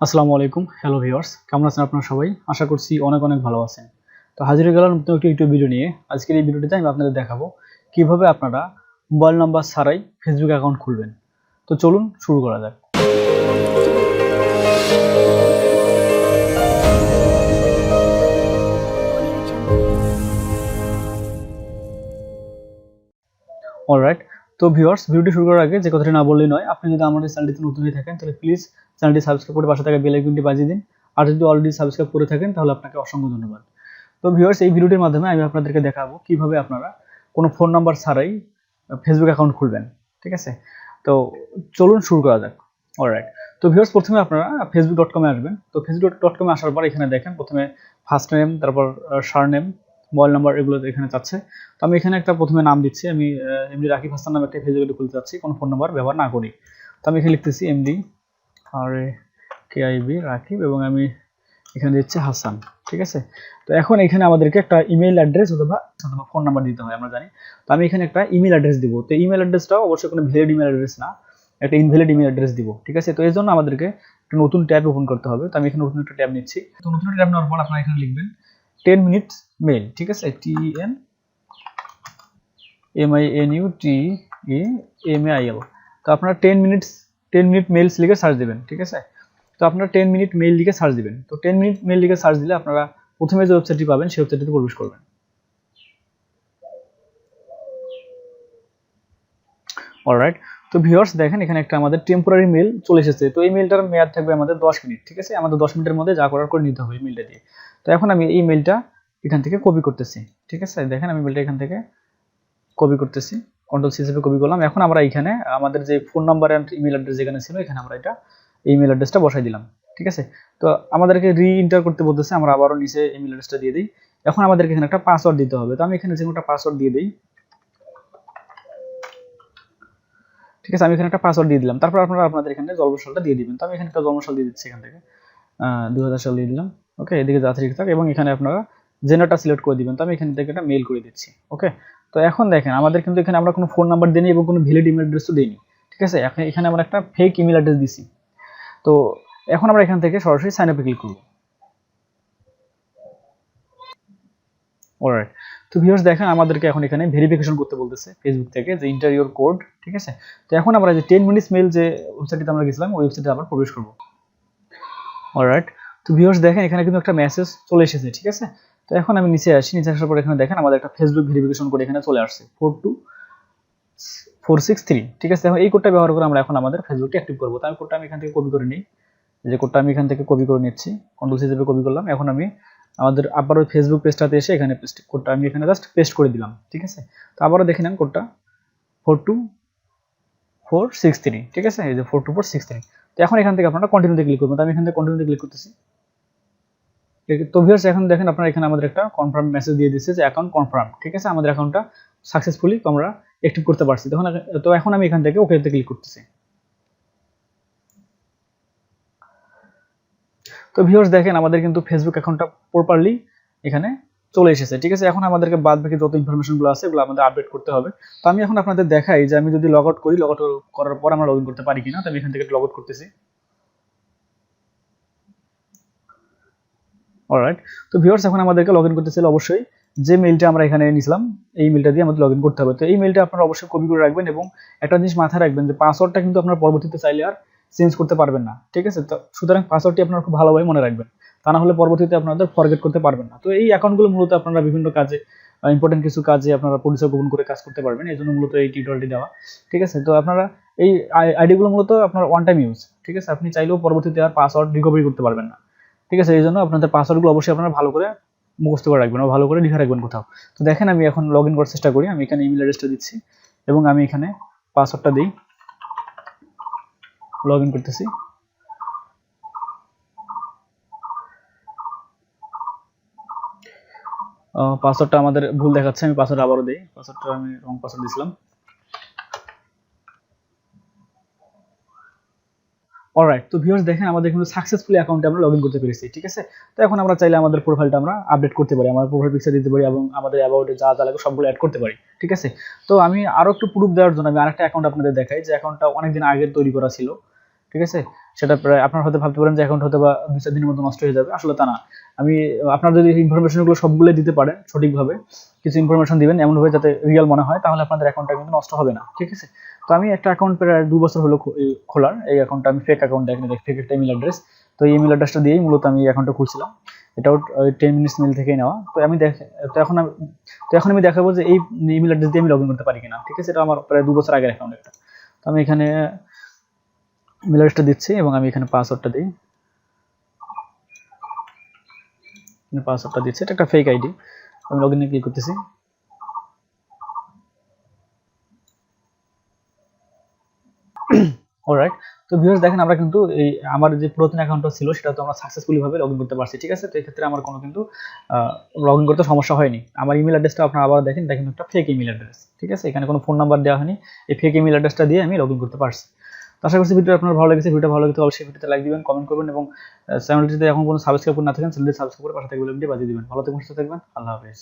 আসসালামু আলাইকুম। Hello viewers, কেমন আছেন আপনারা সবাই? আশা করছি অনেক অনেক ভালো আছেন। তো হাজির হয়ে গেলাম নতুন একটি ইউটিউব ভিডিও নিয়ে। আজকের এই ভিডিওটিতে আমি আপনাদের দেখাবো কিভাবে আপনারা মোবাইল নাম্বার ছাড়াই ফেসবুক অ্যাকাউন্ট খুলবেন। তো চলুন শুরু করা যাক। অলরাইট, তো ভিউয়ার্স, ভিডিওটি শুরু করার আগে যে কথাটি না বললেই নয়, আপনি যদি আমাদের চ্যানেলটিতে নতুন হয়ে থাকেন তাহলে প্লিজ চ্যানেলটি সাবস্ক্রাইব করে পাশে থাকা বেল আইকনটি বাজিয়ে দিন। আর যদি অলরেডি সাবস্ক্রাইব করে থাকেন তাহলে আপনাকে অসংখ্য ধন্যবাদ। তো ভিউয়ার্স, এই ভিডিওটির মাধ্যমে আমি আপনাদেরকে দেখাবো কিভাবে আপনারা কোনো ফোন নাম্বার ছাড়াই ফেসবুক অ্যাকাউন্ট খুলবেন। ঠিক আছে, তো চলুন শুরু করা যাক। অলরাইট, তো ভিউয়ার্স, প্রথমে আপনারা facebook.com-এ আসবেন। তো facebook.com-এ আসার পর এখানে দেখেন প্রথমে ফার্স্ট নেম, তারপর সারনেম, মোবাইল নাম্বার, এগুলো এখানে চাচ্ছে। তো আমি এখানে একটা প্রথমে নাম দিচ্ছি। আমি এমডি রাকিব হাসান নামে একটা ফেসবুক খুলতে চাচ্ছি, কোনো ফোন নাম্বার ব্যবহার না করি। তো আমি এখানে লিখতেছি এমডি RAKIB রাকিব এবং আমি এখানে দিচ্ছি হাসান। ঠিক আছে, তো এখন এখানে আমাদেরকে একটা ইমেইল অ্যাড্রেস অথবা ফোন নাম্বার দিতে হয়, আমরা জানি। তো আমি এখানে একটা ইমেল অ্যাড্রেস দিব। তো ইমেল অ্যাড্রেসটাও অবশ্যই কোনো ভ্যালিড ইমেল অ্যাড্রেস না, একটা ইনভ্যালিড ইমেল অ্যাড্রেস দিব। ঠিক আছে, তো এর জন্য আমাদেরকে একটা নতুন ট্যাব ওপেন করতে হবে। তো আমি এখানে নতুন একটা ট্যাব নিচ্ছি। তো নতুন ট্যাব নেওয়ার পর আপনারা এখানে লিখবেন 10 মিনিটস মেইল। ঠিক আছে, TNMINUTEMAIL। তো আপনারা 10 মিনিট মেইলস লিখে সার্চ দিবেন। ঠিক আছে, তো আপনারা 10 মিনিট মেইল লিখে সার্চ দিবেন। তো 10 মিনিট মেইল লিখে সার্চ দিলে আপনারা প্রথমে যে ওয়েবসাইটটি পাবেন সেই ওয়েবসাইটটিতে প্রবেশ করবেন। অলরাইট, তো ভিউয়ার্স দেখেন এখানে একটা আমাদের টেম্পোরারি মেইল চলে এসেছে। তো এই মেইলটার মেয়াদ থাকবে আমাদের 10 মিনিট। ঠিক আছে, আমাদের 10 মিনিটের মধ্যে যা করার করে নিতে হবে এই মেইলটা দিয়ে। তো এখন আমি এই মেইলটা এখান থেকে কপি করতেছি। ঠিক আছে, দেখেন আমি মেইলটা এখান থেকে কপি করতেছি, কন্ট্রোল-সি চেপে কপি করলাম। এখন আমরা এখানে আমাদের যে phone number and email address যেখানে ছিল এখানে আমরা এটা ইমেল অ্যাড্রেসটা বসাই দিলাম। ঠিক আছে, তো আমাদেরকে রি-এন্টার করতে বলতেছে, আমরা আবারও নিচে ইমেল অ্যাড্রেসটা দিয়ে দিই। এখন আমাদেরকে এখানে একটা পাসওয়ার্ড দিতে হবে। তো আমি এখানে যে কোনো একটা পাসওয়ার্ড দিয়ে দিই। ঠিক আছে, আমি এখানে একটা পাসওয়ার্ড দিয়ে দিলাম। তারপর আপনারা আপনাদের এখানে জন্মসালটা দিয়ে দিবেন। তো আমি এখানে একটা জন্মসাল দিয়ে দিচ্ছি, এখান থেকে 2000 সাল দিয়ে দিলাম। ওকে, এদিকে যা ঠিক থাক এবং এখানে আপনারা জেন্ডারটা সিলেক্ট করে দিবেন। তো আমি এখান থেকে একটা মেইল করে দিচ্ছি। ওকে, তো এখন দেখেন আমাদের কিন্তু এখানে আমরা কোনো ফোন নাম্বার দিইনি এবং কোনো ভ্যালিড ইমেল অ্যাড্রেসও দিইনি। ঠিক আছে, এখানে আমরা একটা ফেক ইমেল অ্যাড্রেস দিছি। তো এখন আমরা এখান থেকে সরাসরি সাইন আপে ক্লিক করব। অলরাইট, তো ভিউয়ার্স দেখেন আমাদেরকে এখন এখানে ভেরিফিকেশন করতে বলতেছে ফেসবুক থেকে যে এন্টার ইওর কোড। ঠিক আছে, তো এখন আমরা যে 10 মিনিটস মেইল যে ওয়েবসাইটে আমরা গেছিলাম ওই ওয়েবসাইটে আবার প্রবেশ করব। অলরাইট, তো ভিউয়ার্স দেখেন এখানে কিন্তু একটা মেসেজ চলে এসেছে। ঠিক আছে, তো এখন আমি নিচে আসি। নিচে আসার পর এখানে দেখেন আমাদের একটা ফেসবুক ভেরিফিকেশন কোড এখানে চলে আসছে 42463। ঠিক আছে, এখন এই কোডটা ব্যবহার করে আমরা এখন আমাদের ফেসবুকটা অ্যাক্টিভ করব। তো আমি কোডটা আমি এখান থেকে কপি করে নিই। যে কোডটা আমি এখান থেকে কপি করে নিচ্ছি, কন্ট্রোল-সি চেপে কপি করলাম। এখন আমি আমাদের আবারও ফেসবুক পেজটাতে এসে এখানে কোডটা আমি এখানে জাস্ট পেস্ট করে দিলাম। ঠিক আছে, তো আবারও দেখে নেন কোডটা 42463। ঠিক আছে, এই যে 42463। তো এখন এখান থেকে আপনারা কন্টিনিউতে ক্লিক করবেন। তো আমি এখান থেকে কন্টিনিউতে ক্লিক করতেছি। তো ভিউয়ার্স এখন দেখেন আপনারা এখানে আমাদের একটা কনফার্ম মেসেজ দিয়ে দিচ্ছে যে অ্যাকাউন্ট কনফার্ম। ঠিক আছে, আমাদের অ্যাকাউন্টটা সাকসেসফুলি আমরা অ্যাক্টিভ করতে পারছি। তো এখন আমি এখান থেকে ওকেতে ক্লিক করতেছি। তো ভিউয়ার্স দেখেন আমাদের কিন্তু ফেসবুক অ্যাকাউন্টটা প্রপারলি এখানে চলে এসেছে। ঠিক আছে, এখন আমাদেরকে বাদ বাকি যত ইনফরমেশনগুলো আছে এগুলো আমাদের আপডেট করতে হবে। তো আমি এখন আপনাদের দেখাই যে আমি যদি লগ আউট করি, লগ আউট করার পর আমরা লগ ইন করতে পারি কিনা। তো আমি এখান থেকে লগ আউট করতেছি। অলরাইট, তো ভিউয়ার্স এখন আমাদেরকে লগ ইন করতে চাইলে অবশ্যই যে মেইলটা আমরা এখানে নিয়েছিলাম এই মেইলটা দিয়ে আমাদের লগ ইন করতে হবে। তো এই মেইলটা আপনারা অবশ্যই কপি করে রাখবেন এবং একটা জিনিস মাথায় রাখবেন যে পাসওয়ার্ডটা কিন্তু আপনারা পরবর্তীতে চাইলে আর চেঞ্জ করতে পারবেন না। ঠিক আছে, তো সুতরাং পাসওয়ার্ডটি আপনারা খুব ভালোভাবে মনে রাখবেন, তা না হলে পরবর্তীতে আপনাদের ফরগেট করতে পারবেন না। তো এই অ্যাকাউন্টগুলো মূলত আপনারা বিভিন্ন কাজে, ইম্পর্টেন্ট কিছু কাজে আপনারা পরিচয় গোপন করে কাজ করতে পারবেন, এই জন্য মূলত এই টিউটোরিয়ালটি দেওয়া। ঠিক আছে, তো আপনারা এই আইডিগুলো মূলত আপনার ওয়ান টাইম ইউজ। ঠিক আছে, আপনি চাইলেও পরবর্তীতে আর পাসওয়ার্ড রিকভারি করতে পারবেন না। ঠিক আছে, এই জন্য আপনাদের পাসওয়ার্ডগুলো অবশ্যই আপনারা ভালো করে মুখস্থ করে রাখবেন ও ভালো করে লিখে রাখবেন কোথাও। তো দেখেন আমি এখন লগ ইন করার চেষ্টা করি। আমি এখানে ইমেল অ্যাড্রেসটা দিচ্ছি এবং আমি এখানে পাসওয়ার্ডটা দিই, লগ ইন করতেছি। পাসওয়ার্ডটা আমাদের ভুল দেখাচ্ছে, আমি পাসওয়ার্ড আবারও দিই। পাসওয়ার্ডটা আমি রং পাসওয়ার্ড দিয়েছিলাম। অলরাইট, তো ভিউয়ার্স দেখেন আমাদের কিন্তু সাকসেসফুলি অ্যাকাউন্টে আমরা লগইন করতে পেরেছি। ঠিক আছে, তো এখন আমরা চাইলে আমাদের প্রোফাইলটা আমরা আপডেট করতে পারি, আমাদের প্রোফাইল পিকচার দিতে পারি এবং আমাদের অ্যাবাউটে যা যা লাগে সবগুলো অ্যাড করতে পারি। ঠিক আছে, তো আমি আরো একটু প্রুফ দেওয়ার জন্য আমি আরেকটা অ্যাকাউন্ট আপনাদের দেখাই যে অ্যাকাউন্টটা অনেকদিন আগে তৈরি করা ছিল। ঠিক আছে। সেটা প্রায় আপনারা হয়তো ভাবতে পারেন যে অ্যাকাউন্ট হয়তো বা 2-4 দিনের মধ্যে নষ্ট হয়ে যাবে, আসলে তা না। আমি আপনারা যদি ইনফরমেশনগুলো সবগুলো দিতে পারেন সঠিকভাবে, কিছু ইনফরমেশন দিবেন এমনভাবে যাতে রিয়েল মনে হয়, তাহলে আপনাদের অ্যাকাউন্টটা কিন্তু নষ্ট হবে না, ঠিক আছে। তো আমি একটা অ্যাকাউন্ট প্রায় 2 বছর হলো খোলার, এই অ্যাকাউন্টটা আমি ফেক অ্যাকাউন্ট, দেখেন ফেক একটা ইমেল অ্যাড্রেস। তো এই ইমেল অ্যাড্রেসটা দিয়েই মূলত আমি এই অ্যাকাউন্টটা খুলছিলাম, এটাও 10 মিনিটস মেল থেকেই নেওয়া। তো আমি এখন আমি দেখাবো যে এই ইমেল অ্যাড্রেস দিয়ে আমি লগ ইন করতে পারি কিনা, ঠিক আছে। এটা আমার প্রায় 2 বছর আগের অ্যাকাউন্ট একটা। তো আমি এখানে ইমেল অ্যাড্রেসটা দিচ্ছি এবং আমি এখানে পাসওয়ার্ডটা দিই, পাসওয়ার্ডটা দিচ্ছি, এটা একটা ফেক আইডি। আমি লগ ইনে ক্লিক করতেছি। অলরাইট, তো ভিউয়ার্স দেখেন আমরা কিন্তু এই আমার যে পুরাতন অ্যাকাউন্টটা ছিল সেটা তো আমরা সাকসেসফুলি ভাবে লগ ইন করতে পারছি, ঠিক আছে। তো এই ক্ষেত্রে আমার কোনো কিন্তু লগ ইন করতে সমস্যা হয়নি। আমার ইমেল অ্যাড্রেসটা আপনারা আবার দেখেন, এটা কিন্তু একটা ফেক ইমেল অ্যাড্রেস, ঠিক আছে। এখানে কোনো ফোন নাম্বার দেওয়া হয়নি, এই ফেক ইমেল অ্যাড্রেসটা দিয়ে আমি লগ ইন করতে পারছি। তো আশা করছি ভিডিওটা আপনার ভালো লেগেছে। ভিডিওটা ভালো লাগলে অবশ্যই ভিডিওতে লাইক দিবেন, কমেন্ট করবেন এবং চ্যানেলটিতে এখন কোনো সাবস্ক্রাইব করে না থাকেন চ্যানেলটি সাবস্ক্রাইব করে পাশে থাকা বেল আইকনটি বাজিয়ে দিবেন। ভালো থাকবেন, সুস্থ থাকবেন, আল্লাহ হাফেজ।